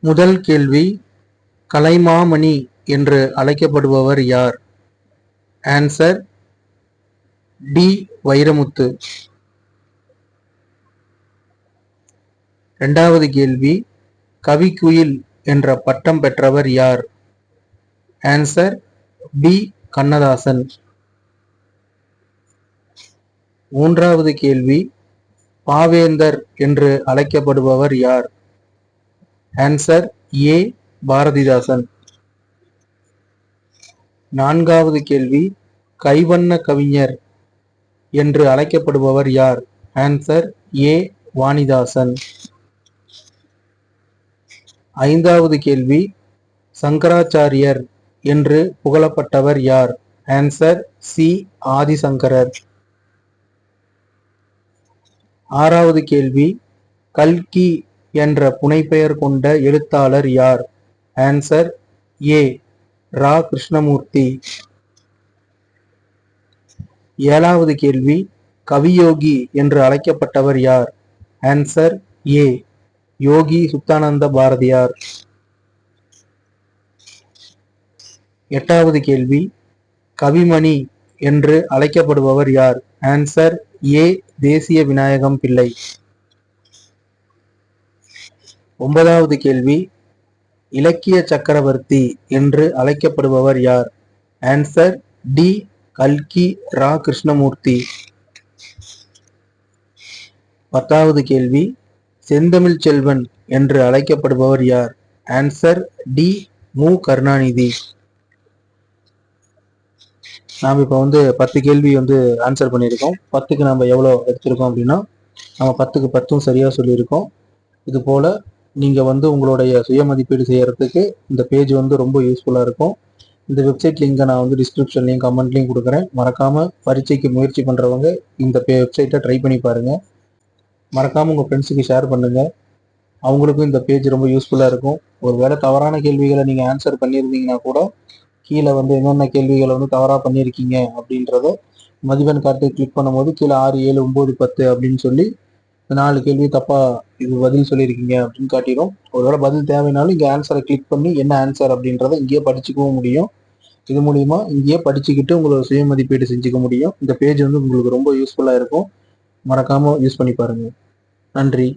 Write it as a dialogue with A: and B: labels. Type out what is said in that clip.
A: முதல் கேள்வி, கலைமாமணி என்று அழைக்கப்படுபவர் யார்? Answer D. வைரமுத்து. இரண்டாவது கேள்வி, கவிக்குயில் என்ற பட்டம் பெற்றவர் யார்? Answer B. கண்ணதாசன். மூன்றாவது கேள்வி, பாவேந்தர் என்று அழைக்கப்படுபவர் யார்? Answer A. பாரதிதாசன். நான்காவது கேள்வி, கைவண்ண கவிஞர் என்று அழைக்கப்படுபவர் யார்? Answer A. வாணிதாசன். ஐந்தாவது கேள்வி, சங்கராச்சாரியர் என்று புகழப்பட்டவர் யார்? Answer C. ஆதிசங்கரர். ஆறாவது கேள்வி, கல்கி என்ற புனைப்பெயர் கொண்ட எழுத்தாளர் யார்? Answer A. ரா. கிருஷ்ணமூர்த்தி. ஏழாவது கேள்வி, கவியோகி என்று அழைக்கப்பட்டவர் யார்? Answer A. யோகி சுத்தானந்த பாரதியார். எட்டாவது கேள்வி, கவிமணி என்று அழைக்கப்படுபவர் யார்? ஆன்சர் ஏ. தேசிய விநாயகம் பிள்ளை. ஒன்பதாவது கேள்வி, இலக்கிய சக்கரவர்த்தி என்று அழைக்கப்படுபவர் யார்? Answer D. கல்கி ரா. கிருஷ்ணமூர்த்தி. பத்தாவது கேள்வி, செந்தமிழ் செல்வன் என்று அழைக்கப்படுபவர் யார்? Answer D. மு. கருணாநிதி. நாம் இப்போ 10 கேள்வி ஆன்சர் பண்ணியிருக்கோம். 10க்கு நம்ம எவ்வளோ எடுத்திருக்கோம் அப்படின்னா, நம்ம 10க்கு 10ம் சரியாக சொல்லியிருக்கோம். இது போல் நீங்கள் உங்களுடைய சுய மதிப்பீடு செய்கிறதுக்கு இந்த பேஜ் ரொம்ப யூஸ்ஃபுல்லாக இருக்கும். இந்த வெப்சைட் லிங்கை நான் டிஸ்கிரிப்ஷன்லையும் கமெண்ட்லையும் கொடுக்குறேன். மறக்காமல் பரீட்சைக்கு முயற்சி பண்ணுறவங்க இந்த வெப்சைட்டை ட்ரை பண்ணி பாருங்கள். மறக்காமல் உங்கள் ஃப்ரெண்ட்ஸுக்கு ஷேர் பண்ணுங்கள். அவங்களுக்கும் இந்த பேஜ் ரொம்ப யூஸ்ஃபுல்லாக இருக்கும். ஒரு வேளை தவறான கேள்விகளை நீங்கள் ஆன்சர் பண்ணியிருந்தீங்கன்னா கூட கீழே என்னென்ன கேள்விகளை தவறாக பண்ணியிருக்கீங்க அப்படின்றத மதிப்பெண் கார்டு கிளிக் பண்ணும்போது கீழே 6, 7, 9, 10 அப்படின்னு சொல்லி 4 கேள்வி தப்பாக இது பதில் சொல்லியிருக்கீங்க அப்படின்னு காட்டிடும். ஒருவேளை பதில் தேவைனாலும் இங்கே ஆன்சரை கிளிக் பண்ணி என்ன ஆன்சர் அப்படின்றத இங்கேயே படிச்சுக்கவும் முடியும். இது மூலிமா இங்கேயே படிச்சுக்கிட்டு உங்களோட சுய மதிப்பீடு செஞ்சுக்க முடியும். இந்த பேஜ் உங்களுக்கு ரொம்ப யூஸ்ஃபுல்லாக இருக்கும். மறக்காமல் யூஸ் பண்ணி பாருங்கள். நன்றி.